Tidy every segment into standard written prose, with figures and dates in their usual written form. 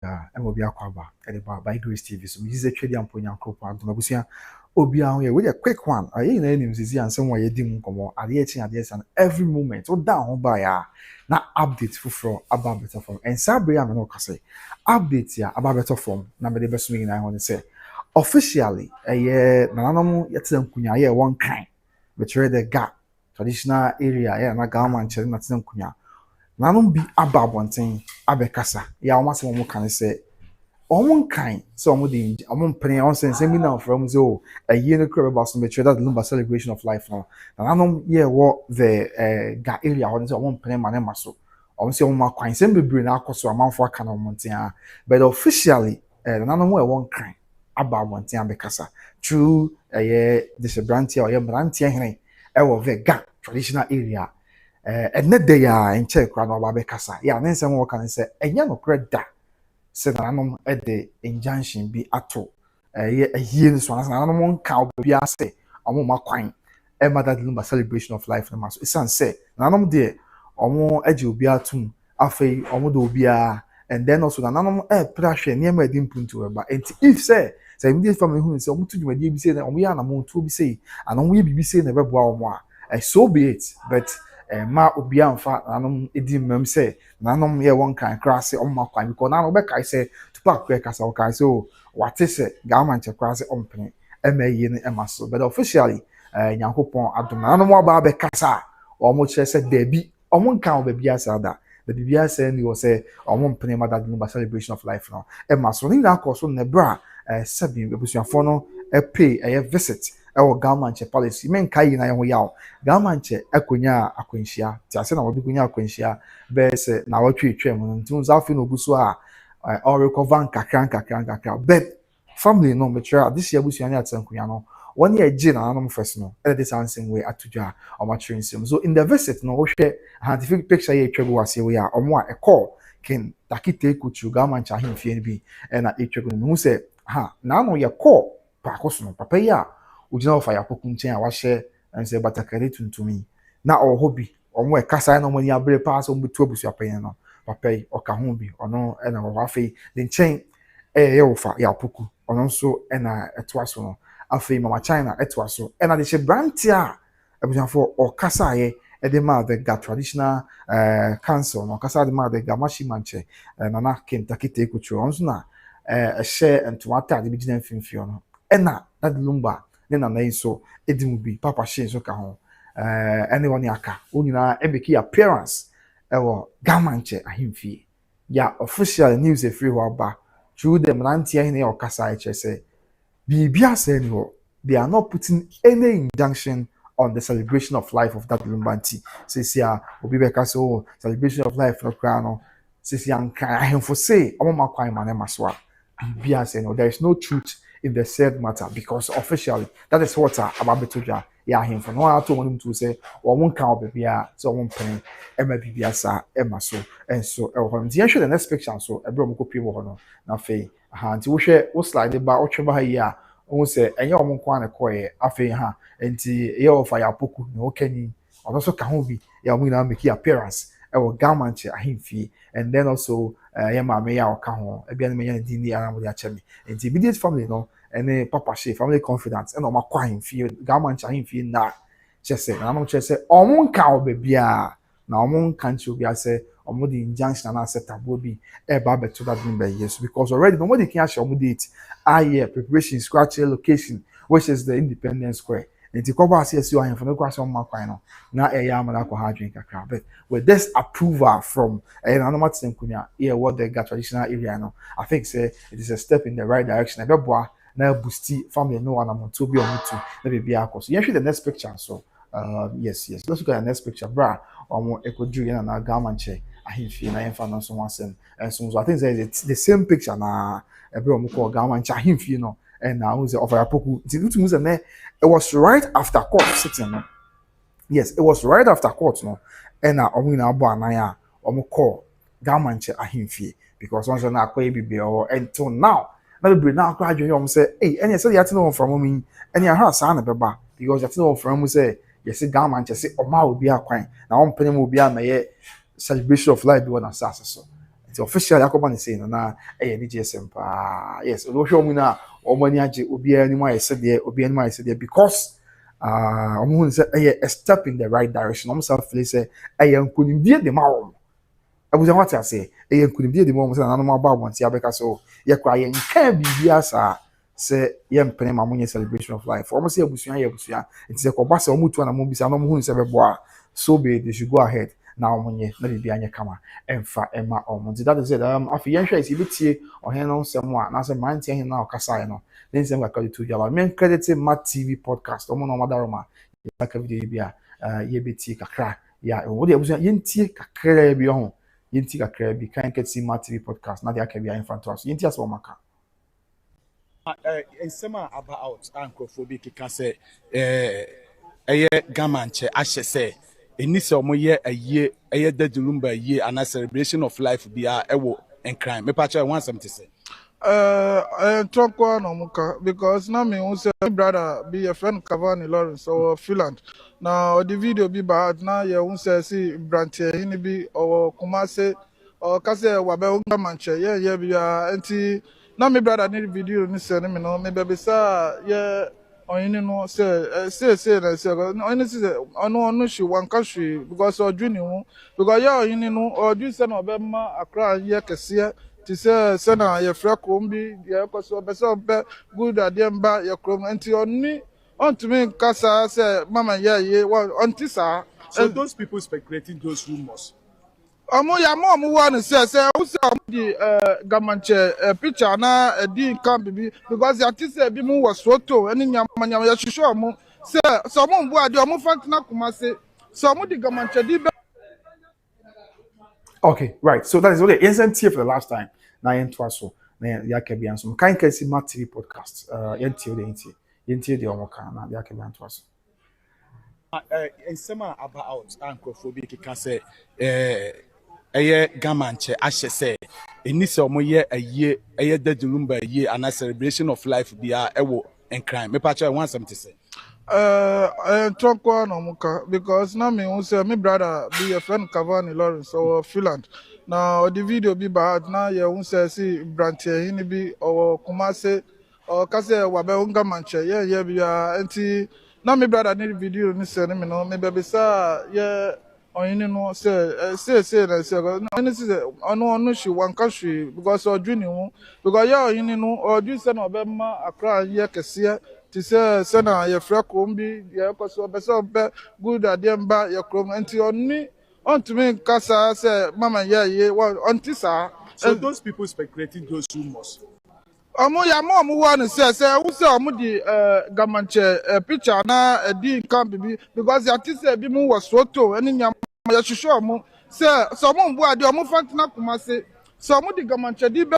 I'm obi akwaba edeba by Grace TV so this is a trade ampo nyankopon adumabusua obi ahun here with a quick one ayi na enim sisi ansem wa yedi mu komo ade echi ade san every moment o down ho ba ya na update fufuro aba better form and sabre am no kase update ya aba better form na me de beso mi na ho ne say officially nananom yetena nkunya ye one kind betray the gap traditional area na government chere na tena nkunya nanom bi aba abonten abekasa ya o masem mo kan se omo kan so omo de omo mpene on sense mi na from so a year no crab about some betray that Lumba celebration of life now nanom ye wo the ga area on so omo mpene ma na maso omo se omo kwan sem bebre na akoso amanfo aka na omo ntia but officially nanom we one kan aba abonten abekasa through this brantia or brantia hene e wo the ga traditional area and net day in check run over Bekasa. Yeah, then someone can say, and young credit that said I'm at the injunction be at all. A year this one, I don't want cow be a say, I'm my quine. Emma that Lumba celebration of life. It's unsaid. Nanum dear, or more edge will be a tomb, a fay, or more be a, and then also the nanum pressure near my dimple to her. But if say immediate family who is almost to my say that we are among to be say, and we be saying never wow. So be it, but ma obi amfa nanom edi mmam se nanom ye won kan krase omma kwan because nanom be kai se tupa kwe kasa o kai so wate se government krase ompene ema yi ne ema so but officially nyankopon adom nanom aba be kasa omo kire se debi omo nkan oba asa da the bibia se ni o se omo mpene ma da Lumba celebration of life no ema so ni na akoso ne bra sabi ebusuafo no pay visit ewo government policy men kai na ho yawo government akonya akwanhia ti ase na wo bi konya akwanhia be se na wo twetwe mu ntun za afi no guso a or recover kakran but family no metra this year busu ani atankunya no one year je na nanom first no this answer way atudwa o ma sim so in the visit no wo hwe scientific picture ye twego wase we a omo a call ken takite kuchu government ahemfie bi na etwego no se ha na no ye call pa koso no papa ya ugina ofa ya poku nchen a wahye ense batakare tuntumi na ohobi omo e kasa na mo ni abre pa so mbetu abusu apen no papa yi oka ho bi ono e na wo afi de nchen ye ofa ya poku ono so e na eto aso no afi mama China eto aso e na de che brantia abusuafo okasa ye e de ma the traditional council no kasa de ma the gamashi manche na na Kentucky take kuchu onso na share and to attack the beginning finfio no e na Lumba na na so edimu bi papa she so ka ho anyone aka onyina emeki appearance ewo gamanche ahimfie ya official news e free ho ba through them rantia hine okasa eche say bibia say ni ho they are not putting any injunction on the celebration of life of that Lumbanti sesia obi be ka so celebration of life no kra no sesia nka ahemfo say omo makwan ma na maso a bibia say no there is no truth in the said matter because officially that is what about Betoja ya him for no ato money to say or one can be so one penny Emma Bibiasa Emma so and so the next picture so a bro copy no na fe anti wo hwe wo slide ba wo tweba ha ya wo say enye omo kwa na koye afe ha enti ye ofa ya poku na wo kani also ka ho bi ya mo na make appearance ewo government ahemfie and then also ya mama ya oka ho ebia na menya din ni ara mo ya chemi enti immediate family no ene papa she family confidence and oma kwa ahemfie government ahemfie na chese na no chese omo nka obebia na omo nka nchi obia se omo di injunction na acceptable bi e ba beto that number yes because already nobody can show omo date preparation scratch location which is the Independence Square. Nti koba ase o ahemfo no kwa so ma kwan no na eya amana kwa ha dwen kakra but with this approval from na normal tenkunya what the traditional area no I think say it is a step in the right direction ebeboa na boosti family no one am to be on to na be akoso you the next picture so yes let's look at the next picture bra omo ekoju na na gamanche ahemfie na yemfa no so wansem and so I think it's the same picture na ebe omo ko gamanche ahemfie no and now who's of Apoku. It was right after court sitting. No? Yes, it was right after court, no. And now Omina Boanaya, Omoko, Gamanche Ahimfi, because once on a or until now. Now be now gradually say, hey, and you say you have to know from me, and you have son beba, because you have to know from say, yes, Gamanche say, Oma will be a quine. Now I'm penning will be a may celebration of life doing assassin. It's officially akoba ne say no na ni GSM pa. Yes, we show mu na omani age obi anim ayesede obi anim ayesede because omo say a step in the right direction. Omo self feel say nkunimdie de ma wo. Abuja what I say nkunimdie de ma wo say na no aba abonti abeka so ye kwa ye nka bibia sa say ye mpene ma munye celebration of life. Omo say abusua ye abusua. It is a koba say omo tu na mo bisa na omo hu say bebo so be they should go ahead. Now omunye na bibia anye kama emfa ema omunti. That is it. Afi yen hwe isi bitie ohen no nsem a na say man tie hen na okasa no then nsem ka kali to jala men credit Mat TV podcast omo no madaroma ya ka video bia ye beti kakra ya wo de abusu yentie kakra bi ho yentie kakra bi kan keti Mat TV podcast na de aka bia infant us yentie aso maka nsem about ankrofobia kika say gamanche ahye say eni se omo ye aye dadulumba ye and a celebration of life bia ewo enkran me pacha one something say Trunkwa no muka because na me who say brother be a friend Cavani Lawrence or Finland. Now the video be bad na ye who say see branche hini bi or Kumase or kase wabe unga manche ye be enti na me brother need video ni say me no me be sa ye oyini no say na say oyini say onu shi wan country because o dwini hu because ye oyini no o dwi say na obema akra ye kese ti say na ye fra krom bi ye Akosua be so be good ademba ye krom enti oni ontumi kasa say mama ye onti sa. So those people speculating those rumors Ya mo wan say who say di gamanche picture na di camp bi because ya ti say bi mu was photo eni nyama ya hwehwe mo say so mo mbu ade mo fantina kuma say so mo di gamanche di be. Okay, right. So that is what it isn't here for the last time. Na yen twaso na ya ka bia nso kan kesi Mat TV podcast yen tie de yentie de omo kan na ya ka bia twaso nsem about ankrofobia kika say gamanche ahye say eni se omo ye aye dadulumba ye and a celebration of life bia ewo enkran me pacha one something say Trunkwa no muka because na me who say brother be a friend Cavani Lawrence or Finland. Now the video be bad na ye who say see branche hini bi or Kumase or kase wabe unga manche ye be enti na me brother need video ni say me no me be sa ye oyini no say na say oyini say onu shi wan country because o dwini hu because ye oyini no o dwi say na obema akra ye kese ti say na ye fra krom bi ye Akosua be so be good ademba ye krom enti oni ontumi kasa say mama ye onti sa. So those people speculating those rumors Ya mo wan say who say omo di gamanche picture na di camp bi because ya ti say bi mu was photo eni nyama ya hwehwe mo say so mo mbu ade omo fantina kuma say so mo di gamanche di be.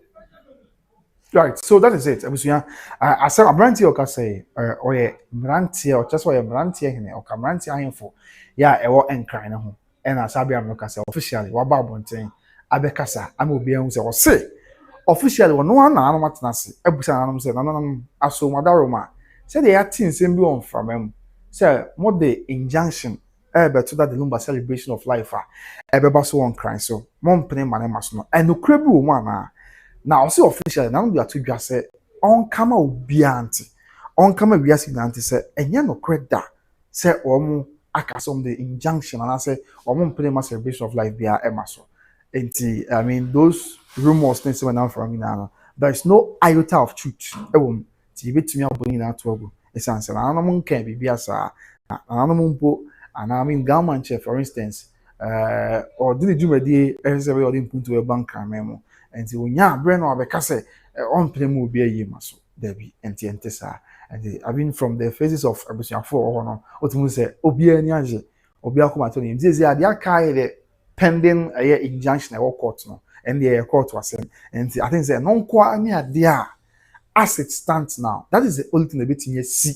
right. So that is it. Abusuya asa abranti o ka say oye mranti o just oye mranti hene o ka mranti ahemfo ya ewo enkran na ho e na asa bia ka say officially wa ba abonten abekasa ama obi ehun say o say officially no one na anoma tenase ebusa na anoma say na no aso madaroma say they are things bi on from em say more the injunction beto that the Lumba celebration of life ebeba so on cry so mom pene mane maso no enokra bi wo mu ana na also officially na no to dwa say on kama obi anti on kama wiase na anti say enye no kreda say omo akasom the injunction and say omo pene ma celebration of life bia emaso enti I mean those rumors things when from now there is no iota of truth ewom ti betumi aboni na to ago esanse na no mo nkan bibia sa na no mo mpo and I mean government chef for instance or did you medie every or impunto e bank memo enti onya abre na obeka say on plemu obi ayi maso there be enti sa and I mean from the phases of abusuafo or no otumu say obi ani age obi akoma to ni mziezi ade aka ile pending a injunction or court no and the court was saying and I think say non kwa ani ade as it stands now that is the only thing that betting see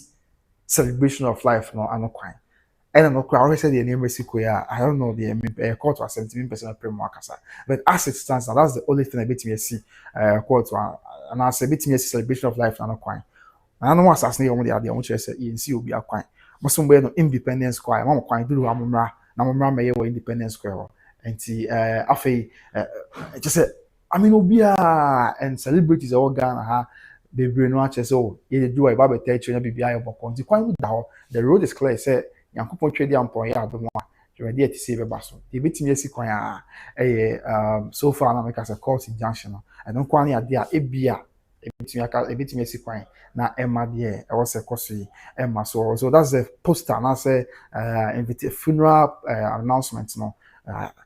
celebration of life no anokwan and no kwa always said the name Mexico ya I don't know the court was 17% premium akasa but as it stands now that's the only thing that betting see court and as a betting see celebration of life anokwan and no assassinate on the ade on say ENC obi akwan mosombe no independence square mama kwan duru amumra na mumra meye wo independence square enti afei just I mean, Obia and celebrities all Ghana ha they bring no access. So you do a Bible tell you be able to quite down. The road is clear. Say Yankupon trade the point ya do one. You ready to save a basso. The bit me see kwan so far na make as a course injunction. I don't quite idea a beer. A bit me see kwan na Emma dear. I was a course Emma so that's the poster and I say funeral announcement no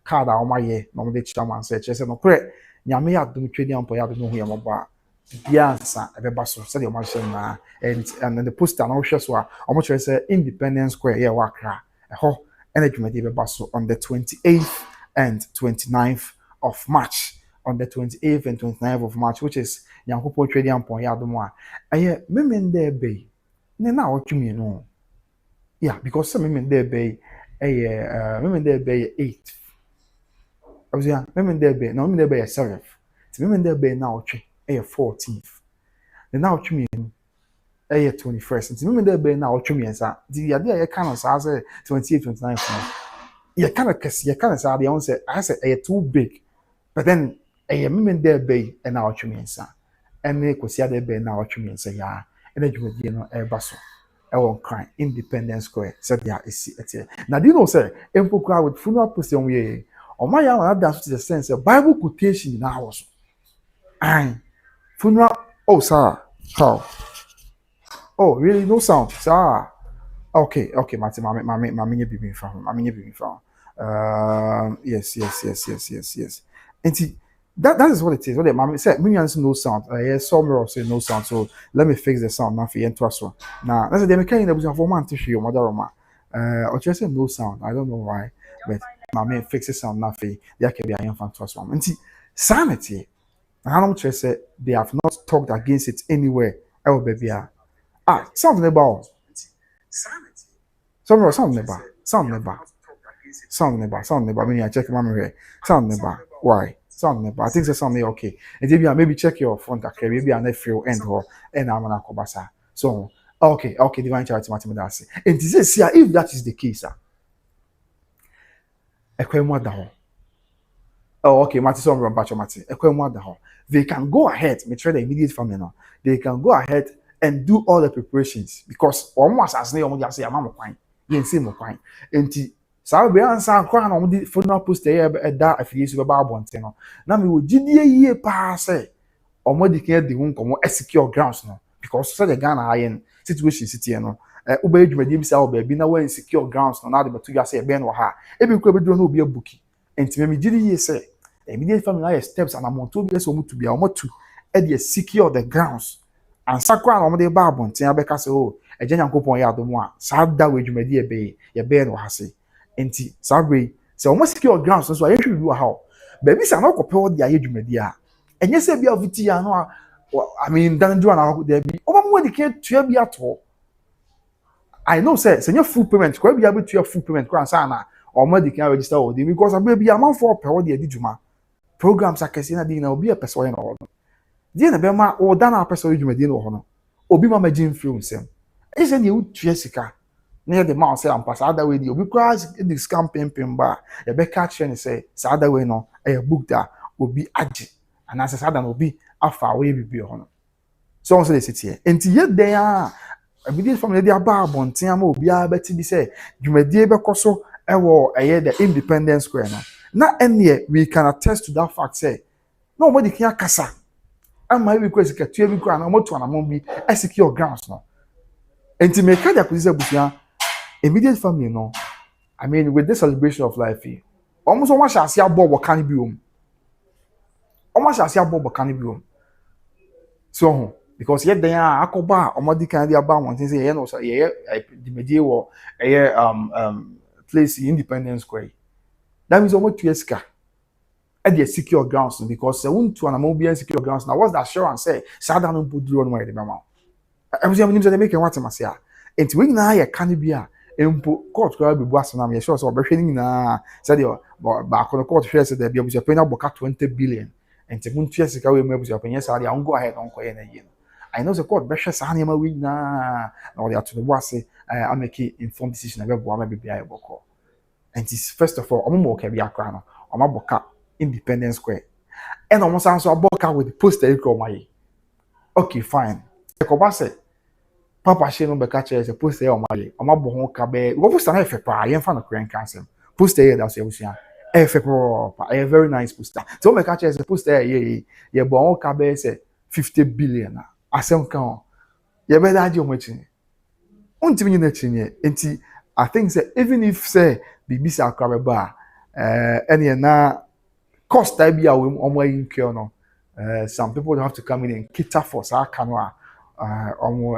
card a my year no de chairman say just no correct nyame ya dum twedi ampo ya do hu ya mobo a bia nsa ebeba so say the marshal na and then the poster na hwe so a omo chere say Independence Square here wa Accra ho energy ebeba so on the 28th and 29th of March on the 28th and 29th of March which is nyankopo twedi ampo ya do mo a eye memende be ne na otwumi no yeah because some memende be memende be 8th I was yeah, remember there be no remember there be 7th. So remember there be now 14th. The now me 21st. So remember there be now me say the idea you can say 28, 29. You kind say the say I say too big. But then remember there be now me say. And me kwesi there be now me say yeah. And then you know baso. I won't cry. Independence Square. Said yeah, it's now do you know say empokra with funeral procession we my young dance to the sense of Bible quotation in our house. Aye. Funeral. Oh, sir. How? Oh, really? No sound, sir. Okay, Martin. Mammy, be found. Mammy, be found. Yes. And see, that is what it is. What the mommy said, me no sound. Yes, some say no sound. So let me fix the sound now for you and to now. That's the mechanic that was a 4 months to show your mother. Or just say no sound. I don't know why, but my fixes sound nothing. There can be a young fan to us one. And see, sanity. I don't say they have not talked against it anywhere. Oh, baby. Something about sanity. Something about. I mean, I check my memory. Something about why. Something about. I think it's something okay. And maybe check your phone. Okay, maybe I feel end or and I'm gonna kobasa. So okay. Divine charity, mathematics. And this is if that is the case, oh, okay, Mati, some Rampacho Mati. They can go ahead, me try the immediate family now. They can go ahead and do all the preparations because almost as they almost say, I'm a quine. You see, my quine. And so be answer crown on the funeral post there at that affiliation of Bible. Now, me would GDA pass or more declare the won't come secure grounds now because so the Ghana iron situation city, you know. Obey you, my say, be now insecure grounds now, but to say, Ben or her. Every could do no be a bookie. And to me, GDA say, immediate family steps and I'm on 2 years to be almost to secure the grounds. And Sakra on the Bible, and Tiabeka say, oh, a general coupon yard one, sad that way you may be a bay, your bed or has and Sabri, so almost secure grounds, so I usually do how. Babies are not compelled the age media. And yes, be of Tiano, I mean, Dan Joan, there be over more decade to be at all. I know, sir, send your full payment, could be able to your full payment, Gransana, or medical register with because I may be a month for per the Dijuma. Programs are Cassina Dina will be a person or Diana Bema or Dana person you may deal honor. Obi Mama Jim films him. Isn't you Jessica near the mouse and pass other way you because the scam pimping bar. The back catch and say, Sada way no, a book that will be adji, and as a Sadan will be a far away be honor. So they sit here. And yet they are immediate from the above on Tiamo be able to be said, you may be able to the Independence Square now. Not any we can attest to that fact. Say nobody can kasa. And my request is to every ground. I'm to an be secure grounds now. And to make that position, immediate family, no. I mean, with this celebration of life, almost almost as see a bob can be home. Almost as see a bob can be home. So because yet they are akoba or modi can be about one thing say you know so the media or place Independence Square. That means almost 2 years at the secure grounds because they won't to an mobile secure grounds. Now, what's the assurance say? Sada no put on where the mama. I was even to make a what I say. And when I can be a court will be boss and I'm sure so betraying na said you back on the court shares that there was a penal book 20 billion and to moon years ago, maybe your opinion, so I'll go ahead on Koyan again. I know the court precious animal we na or they are to the was I make informed decision about what maybe be able. And it's first of all, I'm more can be a crown or my book Independence Square. And almost answer about with the poster you okay, fine. Ekoba say papa she no be catch say poster o maye o ma bo ho ka be go poster na efe pa yen fa no kran cancel poster here that say busia efe pa a very nice poster so me catch say poster here ye bo ho ka be say 50 billion asem kan ye be da je o machi untimi na chinye enti I think say even if say bibi sa akra ba any na cost that be our omo no some people have to come in and cater for sa kanwa omo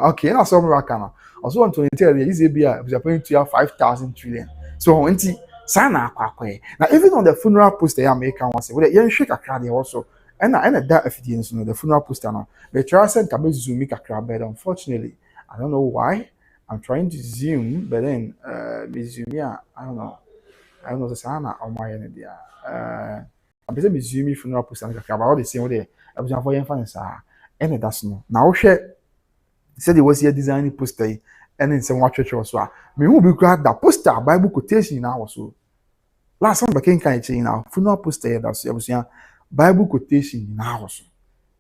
okay na so mo kana also on 20 years be paying to 5,000 trillion so enti sa na akwa now even on the funeral poster ya make one say we yen shake akra there also and that evidence no the funeral poster no but try say can be zoom make akra but unfortunately I don't know why I'm trying to zoom but then me zoom yeah I don't know the sana on my end there I'm busy me zoom funeral poster and kakra all the same way I was for yen fan sa and that's no now share said it was here designing poster and then some church also me who be glad that poster Bible quotation now also last time back in kind now funeral poster that's Bible quotation now also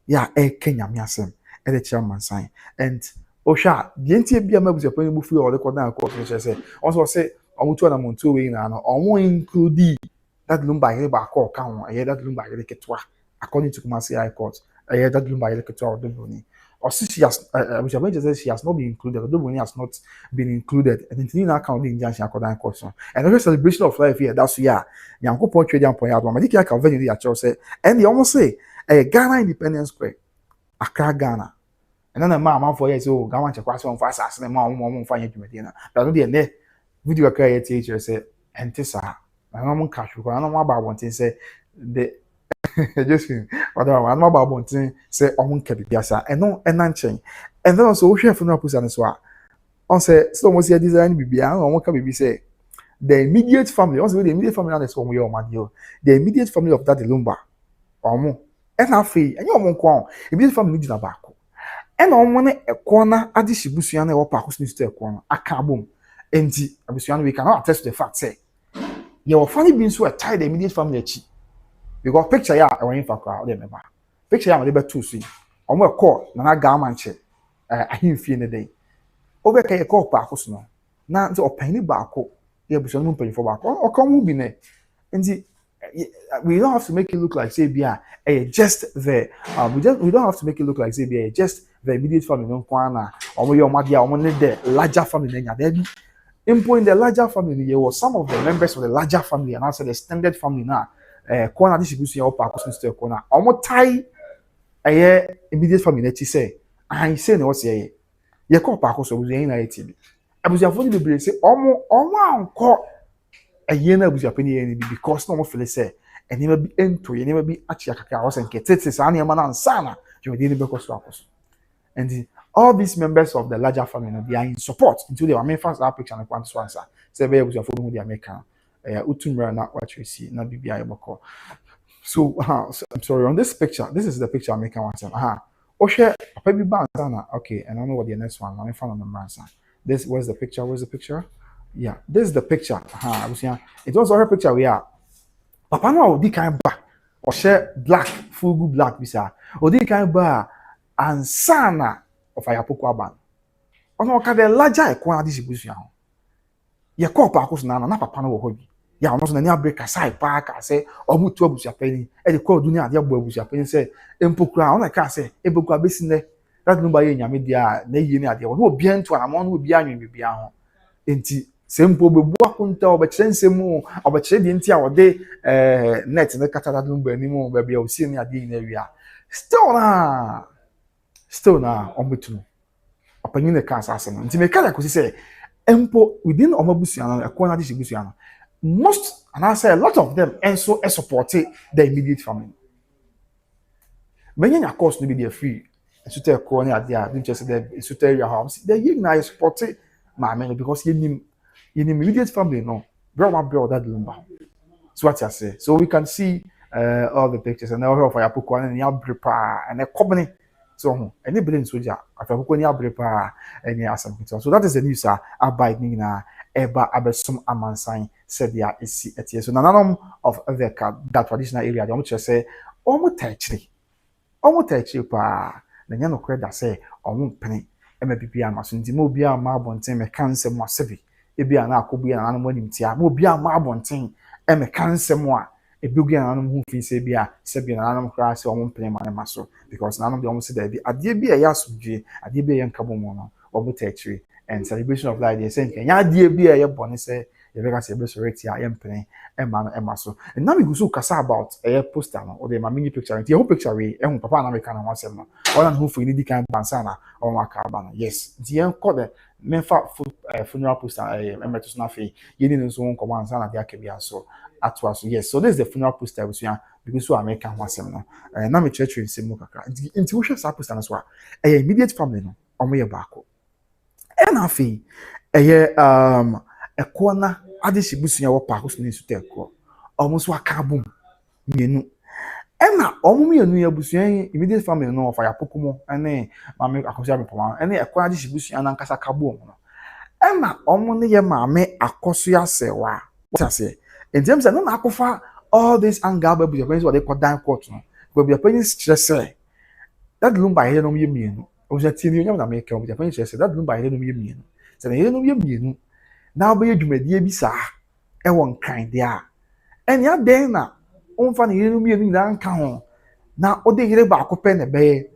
yeah Kenya me asem and the chairman sign and Osha the NTA be a member of the movie or the corner court say also say omutu na muntu we na no omo include that Lumba here back or can I hear that Lumba here ketwa according to Kumasi High Court I hear that Lumba here ketwa Odobroni or since she has she has not been included Odobroni has not been included and in now count the injunction according to court and the celebration of life here that's yeah Yankopon trade and point out ma dike aka venue ya church say and they almost say Ghana Independence Square Accra Ghana and then man for years oh Ghana check on for assassin ma for adwumadi na but no dey video ka teacher say entisa na no cash ko na no ba bontin say the just whatever na no ba bontin say omo nka biasa and no enanchen and then also we funeral person so on say so mo say design bibia omo ka bibi say the immediate family also the immediate family na so mo your man the immediate family of that Lumba omo and afi enye omo nko immediate family ni gina baako and omo ne ekona adihibusua na e wo pa ko sinister ekona aka abom enti abusuano we cannot attest to the fact say your funny being so tie the immediate family achi because picture ya e wan fa kwa o member picture ya ma dey betu so omo e call na ga manche ahimfie ne dey obeka e call pa akoso no na nti opani ba ako ye abusuano mpani fo ba ako o come bi ne enti we don't have to make it look like say bia just the we don't have to make it look like say bia just the immediate family no kwana omo ye omo dia omo ne the larger family na nya dey in the larger family, there was some of the members of the larger family and also the extended family now. Corner distribution of Akosua to corner. Almost tie a immediate family. Let's say, I say no what's ye. Ye call Akosua was in TV. I was avoiding the brain say, almost call a year was your opinion because no more feel say, and never be into you never be actually a house and get it. It's any man and sana. You didn't because Akosua. And all these members of the larger family, they are in support until the main fans are picture and want to answer. Say, "Where was your phone? The American, utumra not what you see, not BBI boko." So, I'm sorry. On this picture, this is the picture American wants. Oshe, baby banana. Okay, and I know what the next one. I'm found on the answer. This where's the picture? Where's the picture? Yeah, this is the picture. I was saying it was our picture. We are. Papa no odi kan ba. Oshe black, full good black. Bisa odi kan ba. And sana of Ayapoko Aban. Ono ka the larger ekwana distribution. Ye call pa akoso na papa no wo hobi. Ya ono so na ni break aside pa ka say omutu abusia pani. E de call dunia ade abo abusia pani say empokura ono ka say eboku abesi ne. That number ye nyame dia na yi ni ade. Ono obi antu anamo no obi anwen bibia ho. Enti sempo bebu akonta obekire nsemu obekire de nti a ode net ne kata that number ni mo ba bia osi ni ade na wia. Still na ombetu opanyin ne kan asase no nti me kala ko say empo within omabusia no ekona distribution no most and I say a lot of them and so support the immediate family many course no be there free so tell ko ni ade a didn't just say so tell your house they you na support my man because you immediate family no bro that Lumba so what I say so we can see all the pictures and now of Ayapoko and ya brepa and a company. So, any brain soldier, after Hukoni Abrepa, any awesome. So, that is the news. I buy Nina eba abesom amansan said there is etie so nananom of Eveka that traditional area they almost say omo tachiri pa na nya no kweda say omo mpene ema bibia amaso nti mo bia ma abonten me kanse mo asebi ebia na akobia na nanom anim tia mo bia ma abonten ema kanse mo a ebugia na nanom hu fi se bia sebia na nanom kra se omo mpene ma maso because nanom de omo se da bi ade bia ya sudwe ade bia yankabo mo no omo tachiri and celebration of life they say nya ade bia ya bone say yɛbɛka sɛ yɛbɛsɔrɛti a yɛmpene ɛma no ɛma so na me gu so kasa about ɛyɛ poster no ɔde ma mini picture nti ɛho picture wei ɛho papa na meka no ho asɛm no ɔna ne ho fo ni di kan bansa na ɔmo aka aba no yes nti yɛnkɔ de memfa funeral poster ɛmɛto so na afei yɛni no nso ho nkɔmmɔ ansa na de aka bia so atoa so yes so this is the funeral poster busua because so American ho asɛm no na me kyerɛkyerɛ nsɛm mu kakra nti wohwɛ saa poster no so a ɛyɛ immediate family no ɔmo yɛ baako ɛna afei ɛyɛ ɛkɔ na ade hyibusua wɔ paako so ne nso tɛkɔ ɔmo nso aka abom mienu ɛna ɔmo mienu yɛ busua yi immediate family no ɔfa yapoko mo ɛne maame Akosua bepɔma ɛne ɛkɔ ade hyibusua na nkasa ka bom no ɛna ɔmo ne yɛ maame Akosua Serwaa what I say in terms of no na akofa all this anger babu your parents what they call down court no but your parents stress that Lumba yɛ no yɛ mienu ɔmo tie ni onyam na make ɔmo your parents stress that Lumba yɛ no yɛ mienu sɛ na yɛ no yɛ mienu na obeye dwumadie bi saa ɛwɔ nkran de a ɛnya den na ɔmfa ne yere no mienu na nka ho na ɔde yere baako pɛ ne bɛyɛ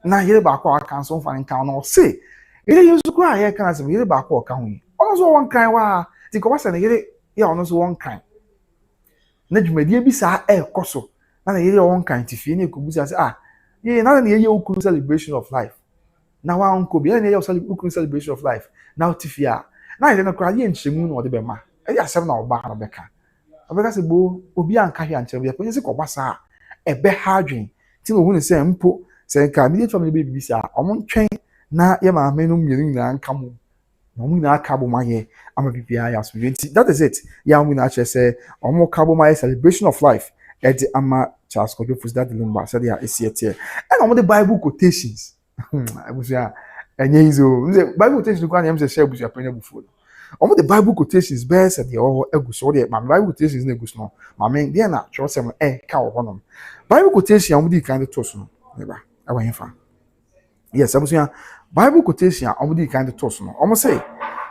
na yere baako aka nso ɔmfa ne nka no ɔse yere yesu kura a yɛ kan asɛm yere baako ɔka ho yi ɔno nso wɔ nkran wa ti kɔ wasa ne yere yɛ ɔno nso wɔ nkran na dwumadie bi saa ɛkɔ so na yere wɔ nkran ti fie ne ekobusa sɛ ah yɛ na yɛ okuru celebration of life na wa nko bi na yɛ okuru celebration of life na ɔti fie a na yɛ no kra yɛ nkyɛmu na ɔde bɛma ɛyɛ asɛm na ɔba na ɔbɛka sɛ bo obi anka hwɛ ankyɛm yɛ pɛnyɛ sɛ kɔba saa ɛbɛ ha adwen ti na ohun sɛ mpo sɛ nka immediate family baby saa ɔmo ntwɛn na yɛ maame no mmienu nyinaa nka mo na ɔmo nyinaa ka bo ma yɛ ama bibia yɛ aso nti that is it yɛ ɔmo nyinaa kyerɛ sɛ ɔmo ka bo ma yɛ celebration of life ɛde ama Charles Kojo Serwaa&Lumba sɛdeɛ esi ɛteɛ ɛna ɔmo de Bible quotations abusua ɛnyɛ izo Bible quotations kwa na yɛm sɛ share abusua pɛnyɛ bufuo ɔmo de Bible quotations bɛɛ sɛ deɛ ɔwɔ egu so deɛ maame Bible quotations na egu so no maame deɛ na kyerɛwsɛm ɛka wɔ hɔnom Bible quotation a ɔmo de kan de to so no neba ɛwɔ hefa yes abusua Bible quotation a ɔmo de kan de to so no ɔmo sɛ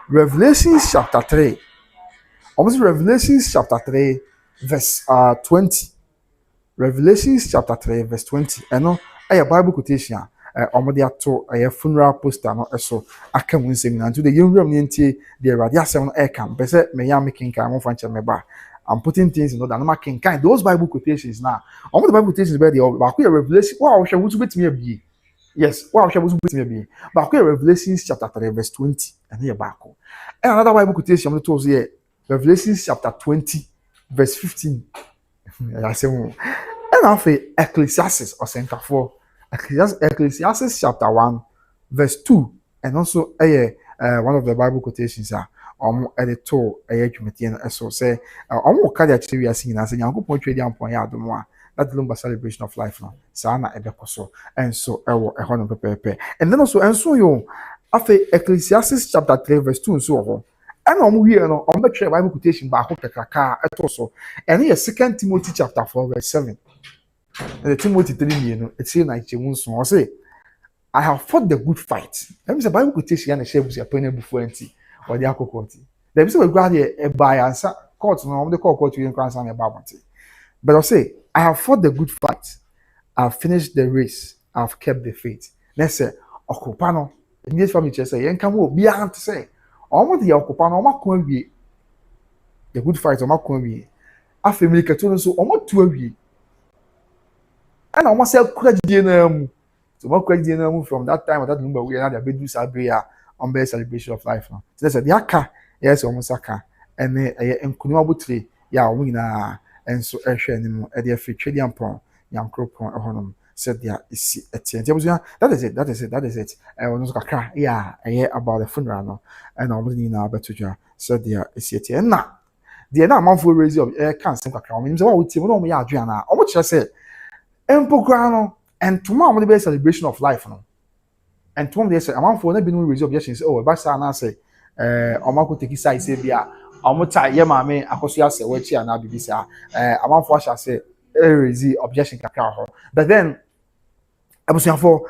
Revelations chapter 3 ɔmo sɛ Revelations chapter 3 verse 20 Revelations chapter 3 verse 20 ɛno ɛyɛ Bible quotation a ɔmo de ato ɛyɛ funeral poster no ɛso aka mu nsɛm na nto de yɛnwuram ne ntie de Awurade asɛm no ɛka mpɛ sɛ me ya me kenkan mo fa nkyɛn me ba I'm putting things in order na ma kenkan those Bible quotations na ɔmo de Bible quotations bɛ de baako yɛ Revelation wa ɔhwɛ wusu betumi abie yes wa ɔhwɛ wusu betumi abie baako yɛ Revelations chapter 3 verse 20 ɛne yɛ baako and another Bible quotation ɔmo de to so yɛ Revelations chapter 20 verse 15 asɛm and afei Ecclesiastes ɔsɛnkafoɔ Ecclesiastes chapter 1 verse 2 and also one of the Bible quotations are edit to dwumadie no so say ka de akyerɛ wiase nyinaa sɛ Nyankopɔn twɛ di ampɔn yɛ adom a that Lumba celebration of life no saa na ɛbɛkɔ so and so ɛwɔ ɛhɔ no pɛpɛɛpɛ and then also enso yo afei Ecclesiastes chapter 3 verse 2 nso wɔ hɔ ɛna ɔmo wie no ɔmo bɛtwerɛ Bible quotation baako kakraka ɛto so ɛne yɛ 2 Timothy chapter 4 verse 7 and Timothy 3 mienu ɛkyerɛ na ɛkyɛ mu nso ɔse I have fought the good fight. Let me say Bible quotation na share busia pene bufu anti or the akokoti. Let me say we go there e buy answer court no the court you can answer na ba but I say I have fought the good fight. I have finished the race. I have kept the faith. Let's say okopa no immediate family say yen kan wo bia ante say omo de okopa no omo ko awie the good fight omo ko awie afemili kato no so omo tu awie and omo say kura gidie na mu so what crazy move from that time that Lumba we had a bit do sabria on best celebration of life now. So that's the aka yes almost aka and nkunu abotire ya wo nyina enso ehwe anim e de afi twedi ampon yankropon ehonum said there is etie that is it ono so kakra yeah about the funeral no and almost nyina betodwa said there is etie na the na manfo raise up kan sem kakra o menim say wa wotie no mo ya adwea na o mo kire say empokra no and tomorrow the best celebration of life no and tomorrow they say among for na be no raise objection say oh ba sa na say ɔmo akɔ take side say bia ɔmo tie ye maame Akosua sɛ wachi ana bibi sa amanfo ahya say raise objection kakra ho. But then abusuafo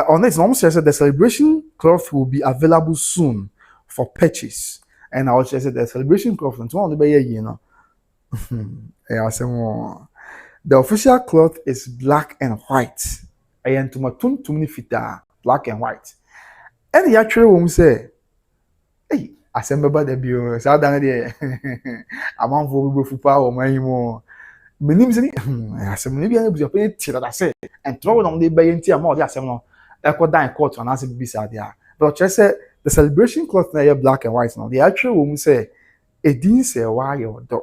on this almost says that the celebration cloth will be available soon for purchase. And I also said the celebration cloth and one the you know. The official cloth is black and white. And to my tun to fita black and white. And the actual woman say, hey, assemble the bio, so down there. A man for we go power money more. Menim sɛ asɛm no bia na busuapɛ tira da sɛ ɛntrɔ no de bɛyɛ nti ama ɔde asɛm no ɛkɔ dan court anaasɛ bibi sa de a but ɔkyerɛ sɛ the celebration cloth na yɛ black and white no de atwerɛ wɔ mu sɛ edin sɛ waayɛ ɔdɔ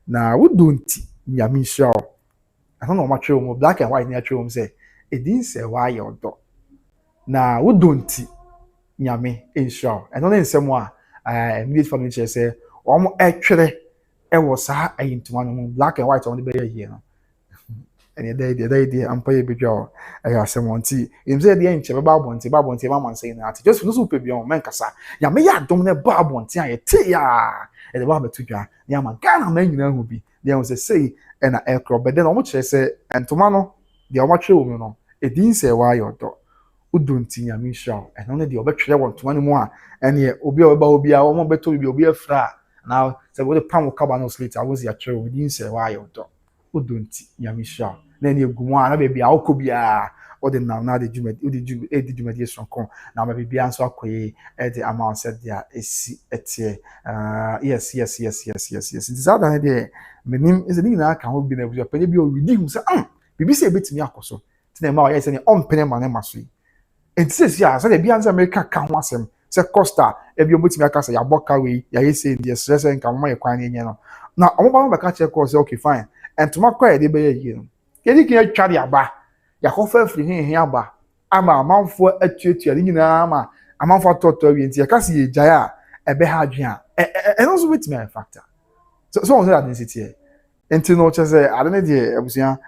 na wodɔ nti nyame nhyira wo ɛno na ɔmatwerɛ wɔ mu black and white na atwerɛ wɔ mu sɛ edin sɛ waayɛ ɔdɔ na wodɔ nti nyame nhyira wo ɛno ne nsɛm a immediate family kyerɛ sɛ wɔn ɛtwerɛ ɛwɔ saa ayintuma no mu black and white on the bɛyɛ yie no ɛne ɛda ampa yɛ bedwa ɛyɛ asɛm wɔn ti ɛm sɛ deɛ nkyɛ bɛba abɔnten ma man sɛ na ate just no so pɛ bia wɔn mɛnkasa nyame yɛ adom ne ba abɔnten a yɛte ya ɛde ba bɛto dwa ne ama Ghana man nyinaa hu bi deɛ wɔn sɛ sei ɛna ɛkorɔ bɛdɛ na wɔn kyerɛ sɛ ntoma no deɛ wɔn atwerɛ wɔ mu no edin sɛ waayɛ ɔdɔ udo nti nyame hyira wo ɛno ne deɛ ɔbɛtwerɛ wɔ ntoma no mu a ɛne obi a ɔbɛba obi a wɔn bɛtɔ bi obi afra now sɛ wɔde pam kaba no slate awosi atwerɛ wɔ edin sɛ waayɛ ɔdɔ udo nti nyame hyira wo na ne egu mu a na baabi a wokɔ biara ɔde nam na de dwumadi sonko na ma bibia nso akɔyɛ ɛde ama on said dia esi ɛteɛ yes nti saa da ne deɛ menim is ni na ka ho bi na buja pɛne bi o widi hu sɛ bibi sɛ ebetimi akɔ so nti na ma ɔyɛ sɛ ne ɔmpene ma ne ma so yi nti sɛ sia sɛ de bia nsa America ka ho asɛm sɛ Costa ebi obetimi aka sɛ yabɔ ka wei ya yɛsɛ ndi stress nka mo yɛ kwan ne nyɛ no na ɔmo ba ba ka kyerɛ kɔ sɛ okay fine ɛntoma kɔ yɛ de bɛyɛ yie no yɛde kin atwa de aba yakɔfa afiri hehe aba ama amanfo atuatua ne nyinaa ama amanfo atɔtɔ wie nti yɛka sɛ yɛgyae a ɛbɛ ha adwe a ɛno nso betumi ayɛ factor so wɔn sɛ ade nsiti yɛ nti no kyerɛ sɛ ade ne deɛ abusua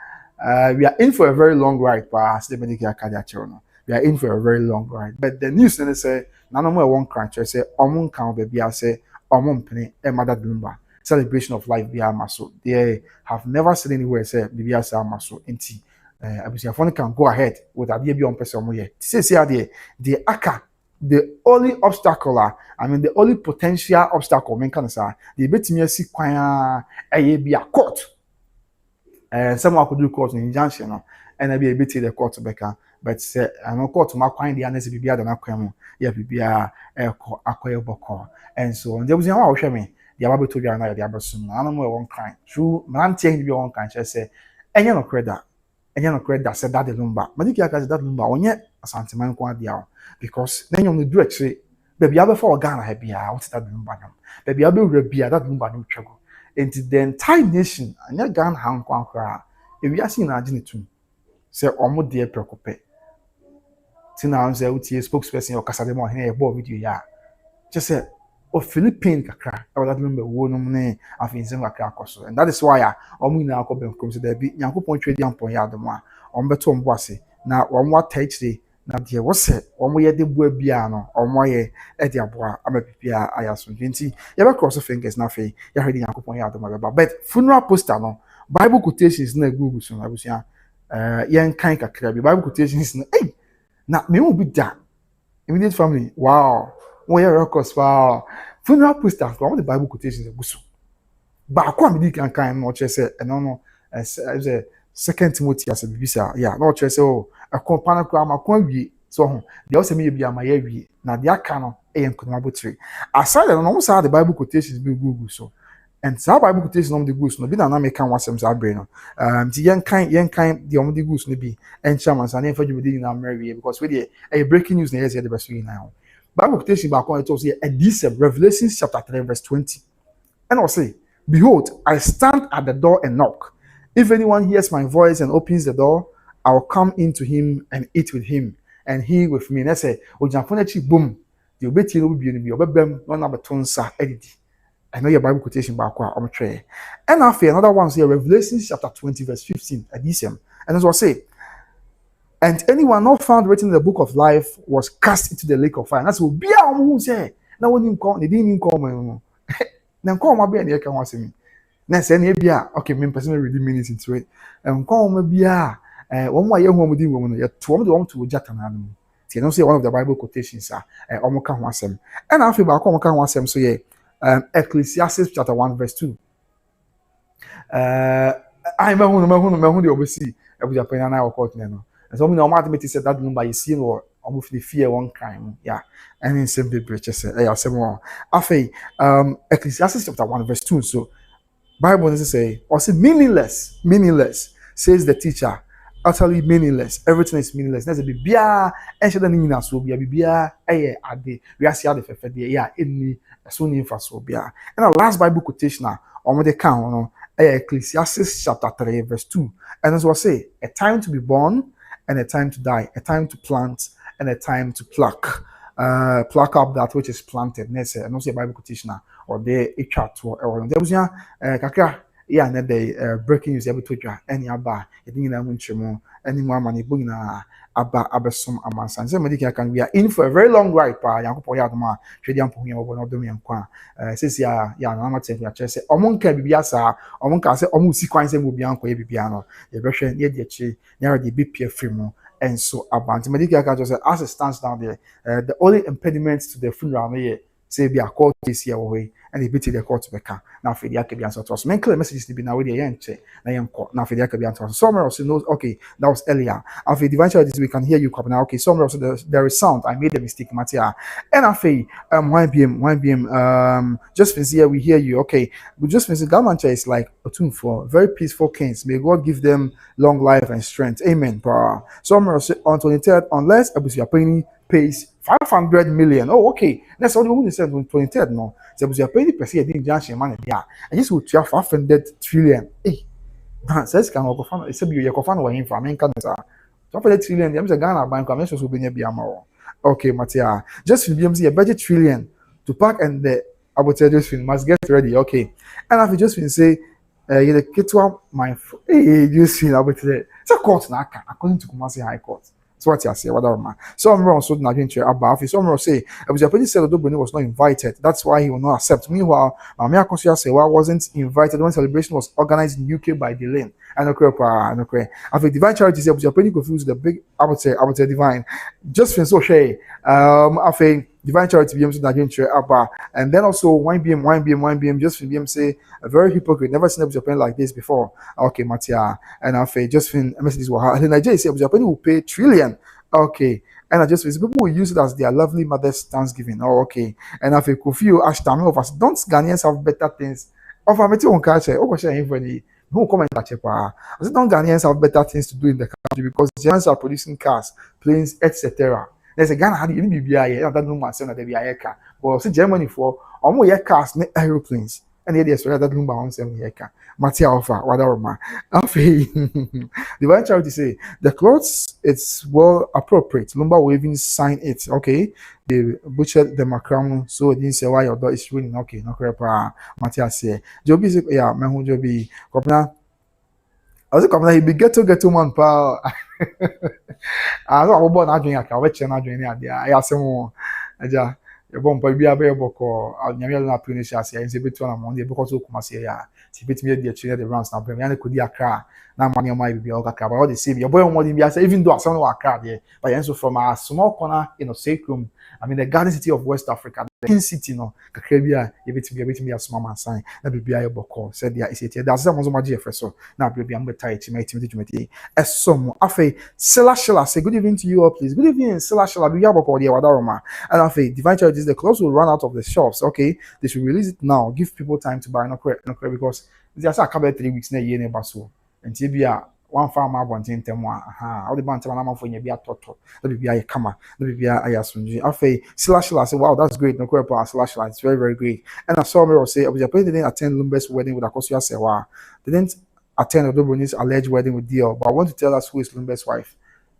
we are in for a very long ride pa sɛ de medicare card akyerɛ no we are in for a very long ride but the news ne sɛ nanom ɛwɔ nkran kyerɛ sɛ ɔmo nkan baabi a sɛ ɔmo mpene Odobroni celebration of life be amaso. They have never said anywhere say bibi asa amaso enti abusiafo can go ahead with idea be on person mo ye. Say the aka the only obstacle the only potential obstacle men can say the betimi asi kwan eye be a court. Someone could do court in injunction no and I be a bit the court beka but say no court ma kwan dia na say bibi ada na kwan mo ya bibi a akoye boko and so on. There was how hwe me the Bible told you na the abasum na no one kind true man tie bi one kind say enye no credit say that the lumba madiki aka say that lumba onye asanteman kwa dia because then you do actually baby abefo Ghana ha bia what that lumba no baby abewura bia that lumba no twego into the entire nation anya Ghana ha nkwa nkwa e wi ase na age ne tum say omo de prekope tina am say utie spokesperson o kasa dem o hene e bo video ya just say or Philippine kakra that number wo no ne afinzem kakra akoso and that is why omu na akobem kom so there be Nyankopon twedi ampon ya adom a ombeto ombo ase na omo atachire na de wo se omo ye de bua bia no omo ye e de aboa amapipia ayaso nti ye be cross fingers na fe ya hwedi Nyankopon ya adom abeba but funeral poster no Bible quotations na Google so abusia yen kan kakra bi Bible quotations na na me won bi da immediate family wow one year records wow funeral poster from the Bible quotations eguso ba kwa me di kan no che say no as a second Timothy as a bibisa yeah no che say oh akompana kwa makwa wie so ho de o se me bia ma ya wie na de aka no nkonoma botire aside no say the Bible quotations be Google so and some Bible quotations no the goose no bi na make kan wasem sa bre no ti yen kan de the goose no bi en chairman sa na fa dwumedi na mary because we dey breaking news na yes the best we now Bible quotation back on it also here December Revelation chapter 3 verse 20 and I'll say behold I stand at the door and knock if anyone hears my voice and opens the door I will come into him and eat with him and he with me and I say ojanfonachi boom the obeti no bi no bi obebem no na betonsa edidi I know your Bible quotation back on tray and after another one here Revelation chapter 20 verse 15 at December and as I say and anyone not found written in the book of life was cast into the lake of fire. That's what be our say. na woni nko ne din nko ma no na nko ma be na yɛ ka ho asɛm na sɛ na bia okay me person read minutes into it nko ma bia wɔn a yɛ ho wɔn din wɔ mu no yɛ to wɔn de wɔn to ogya tana no mu tie no so one of the bible quotations a wɔn ka ho asɛm ɛna afei baako wɔn ka ho asɛm so yɛ Ecclesiastes chapter 1 verse 2 I mehu de obesi ebuja pena na work out no so me na ọmọ admit say that number you see no ọmọ fi fear one crime yeah and in simple preacher say ya say mo afei Ecclesiastes chapter 1 verse 2 so Bible does say or say meaningless says the teacher utterly meaningless everything is meaningless na say bibia en sheda ni nyina so bibia ade we see ade fefe de ya eni so ni fa so bia and the last Bible quotation ọmọ de kan no Ecclesiastes chapter 3 verse 2 and as I say a time to be born and a time to die, a time to plant and a time to pluck up that which is planted. Nese, I don't say Bible quotation or the chat or there was kakra yeah na the breaking news able to twa any aba edin na munchemo any more money bugina aba abesom amansan say medical can we are in for a very long ride pa yankopon ya doma twedi ampon ya obo na odom yankwa sesi ya na ma tell ya say omonka bibia sa omonka say omo si kwan say mo bia anko ya bibia no ye behwe ye de chi na de bipia free mo and so about medical can just say as it stands down there the only impediment to the funeral no say be a court case here way and they beat the court beka na afedi aka bia so to so men clear messages be na we dey yenche na yenko na afedi aka bia so somewhere also knows okay that was earlier afedi divine charities we can hear you come now okay somewhere also there is sound I made a mistake matia and afedi YBM just here we hear you okay we just visit Galmancha is like a tune for very peaceful kings may God give them long life and strength amen somewhere also on 23rd unless Abusia Penny pays 500 million. Oh, okay. That's all the woman said on 23rd. No, so was your penny per se didn't judge money. Yeah, I just would have 500 trillion. Hey, says can go fan. It's a be your fan away from main cancer. 500 trillion. There's a Ghana bank. I'm supposed to be near okay, Matia. Just BMC a budget trillion to pack and the about just must get ready. Okay, and I've just been say, you the kid to my hey, you see about it. It's a court now according to Kumasi High Court. So what you say, whatever man. Some also not going to about it. Some say Odobroni said Odobroni was not invited. That's why he will not accept. Meanwhile, Akosua Serwaa wasn't invited when celebration was organized in UK by the lane. I think divine charity said Odobroni confused the big about divine. Just feel so shay. I think divine charity BM not going to about and then also YBM just for BM say a very hypocrite. Never seen Odobroni like this before. Okay, Matia and I think just feel messages were hard. And Nigeria say Odobroni will pay trillion. Okay, and I just people will use it as their lovely mother's Thanksgiving. Oh, okay, and I feel confused. Ashtami of us don't Ghanaians have better things. Of a material culture, oh, question who comment that I said, don't Ghanaians have better things to do in the country because Ghanaians are producing cars, planes, etc. There's a Ghana had the BBI, that no man saying that they be a car, but see Germany for almost cars, aeroplanes, and it is that Lumba on some car. Matia offer, whatever man. Divine charity say the clothes it's well appropriate. Lumba will even sign it. Okay, they butchered the macram, so it didn't say why your door is winning. Okay, no correct. Matia say Joby say yeah, man who Joby Kopna. I was he be ghetto man pa. I don't know about not doing a car, which not doing it. I asked him, Aja. Your bomb by be a bear book or I'll not finish as I say between on Monday because of Kumasia. She bit me the chair the rounds now. Premier could be a car. Now money might be all car, but all the same. Your boy won't be as even though some of our car there. But also from a small corner in a safe room. I mean the garden city of West Africa, the king city, no, Caribbean, if it's be a small man sign, that be a book said there is it. That's some of my GFSO. Now be I'm tired to make it as some Afe Selashela say good evening to you all, please. Good evening, Selashela. Be able to Wadaroma. And Afe divine charities, the clothes will run out of the shops. Okay, they should release it now. Give people time to buy no correct because there's a couple 3 weeks na year neighbor so. And Tibia one farmer wanting them all the band for you be a toto. Let be a kama. Let be a yasunji. Afe Selashela say wow, that's great. No correct Selashela. It's very, very great. And I saw me say I was didn't attend Lumba's wedding with Akosua Serwaa. They didn't attend Odobroni's alleged wedding with Dio, but I want to tell us who is Lumba's wife.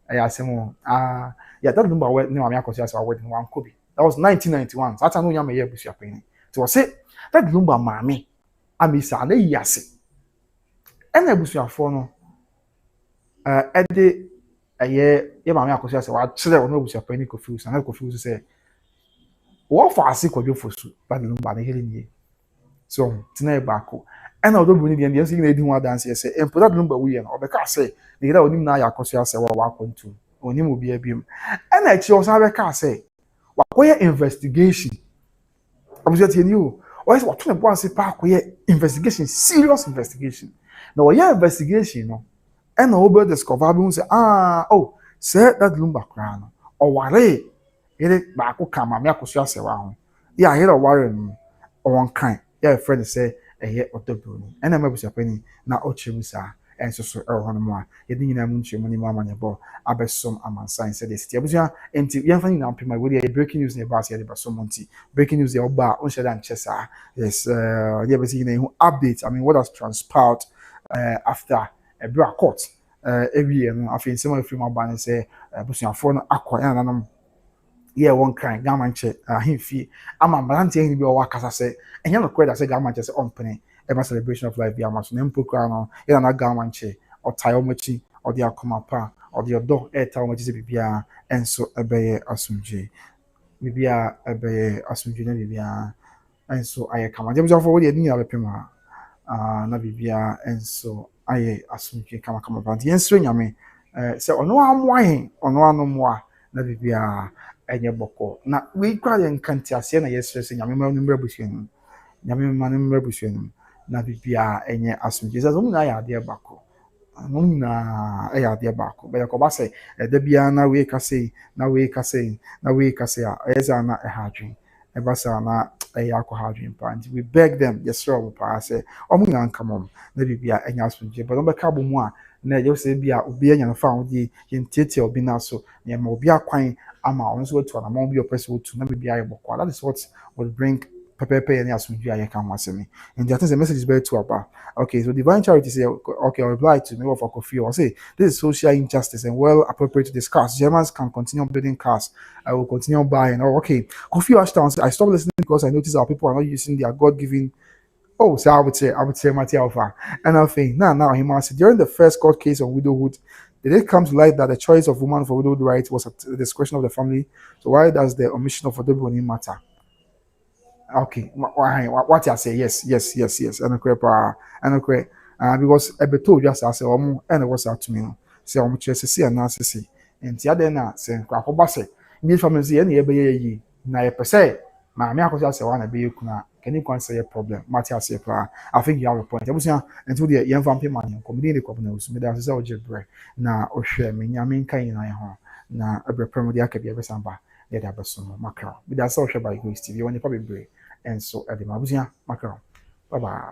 I said, yeah, that Lumba wedding, no, I'm Akosua wedding one Kobe. That was 1991. That's no yam year bush yapini. So I said that Lumba mammy, I miss a yasi. And I bush your phone. At the a year, yeah, mammy Akosua said, well, children no bush yapini confused, and I confused to say, What for ase kwadwo fosu ba de Lumba na hele nie. So tina e baako. Ɛna Odobroni de nso na edi ho adanse sɛ empo da Lumba wuye no obeka sɛ ne yira onim na ya Akosua sɛ wa akɔntu. Onim obi abiem. Ɛna achi o sa beka sɛ wakoye investigation. Abuja tie ni o. O yɛ wato ne bo ase pa akoye investigation, serious investigation. Na wɔyɛ investigation no. Ɛna obe discover bi hu sɛ oh sɛ that Lumba kra no. Ɔware yere baako ka ma me Akosua Serwaa ho. Ya yere ɔware no ɔwon kan. Ya friend sɛ ɛyɛ Odobroni. Ɛna mabusa pani na ɔkyerɛ mu saa. Ɛnso so ɛwɔ no mu a yɛde nyina mu nkyerɛ mu ni mu amanyɛbɔ abɛsom amansan sɛ de stia. Abusa enti yɛmfa nyina mpema we dey breaking news na ɛba sɛ yɛde bɛsom nti. Breaking news yɛ ɔba ɔnhyɛ da nkyɛ saa. Yes, yɛ bɛsi nyina hu update. I mean what has transpired after a bra court every year no afei nsɛm a afiri mu aba ne sɛ abusuafoɔ no akɔ ɛna nanom yɛ wɔn kan gamankyɛ ahemfie ama mmeranteɛ ahene bi a wɔwɔ akasa sɛ ɛnyɛ no korɛ da sɛ gamankyɛ sɛ ɔmpene ɛma celebration of life bi ama so na mpo koraa no yɛna na gamankyɛ ɔtae wɔn akyi ɔde akoma pa ɔde ɔdɔ ɛɛta wɔn akyi sɛ biribiara ɛnso ɛbɛyɛ asomdwe biribiara ɛbɛyɛ asomdwe na biribiara ɛnso ayɛ kama gyɛ busuafoɔ wɔde ɛdi nyinaa bɛpem a na biribiara ɛnso ayɛ asomdwe kama ba nti yɛnsrɛ nyame sɛ ɔno amoa yɛn ɔno anomoa na biribiara ɛnyɛ bɔkɔ na wei kora yɛ nkanti aseɛ na yɛsrɛ sɛ nyame ma no mmra busua no nyame ma no mmra busua no na biribiara ɛnyɛ asomdwe sɛ ɔmo nyinaa yɛ adeɛ baako ɔmo nyinaa ɛyɛ adeɛ baako bɛyɛ kɔba sɛ ɛda biara na wei kasa yi na wei kasa yi na wei kasa yi a ɛyɛ sɛ ana ɛha adwene ɛba sɛ ana ɛyɛ akɔ ha adwene paa nti we beg them yɛsrɛ ɔmo paa sɛ ɔmo nyinaa nka mɔm na biribiara ɛnyɛ asomdwe bɛn ɔmo bɛka abɔ mu a na ɛyɛ sɛ bi a obi anya no fa ho de yɛntietie obi na so na ɛma obi akwan ama ɔno nso watu anamɔ bi ɔpɛ sɛ wotu na biribi ayɛ bɔkɔ that is what will bring pɛpɛɛpɛ yɛ ne asomdwe a yɛka ho asɛm yi and I think the message is very true about okay so divine charity say okay I'll reply to me of Akosua or say this is social injustice and well appropriate to discuss. Germans can continue building cars. I will continue buying. Oh, okay. Akosua Ashton, I stopped listening because I noticed our people are not using their God-given. Oh, so I would say Matthew Alpha. And I think now he must say during the first court case of widowhood, did it come to light that the choice of woman for widowhood rights was at the discretion of the family? So why does the omission of Odobroni matter? Okay, what I say? Yes. And okay, because I be told just as and it was out to me. Say see and now see. And the other na say kwakobase. Me family say any ebe ye na ye pese. Ma me Akosua say one be kuna. Can you say a problem? Matthew say I think you have a point. Abusia until the young vampire man comedy the couple me da say ojebre na ohwe me nyame kan na ye ho na abrepem de aka bia besamba de da beso makra. Me da say ohwe by Grace TV when you probably break and so at the Mabusia macron. Bye bye.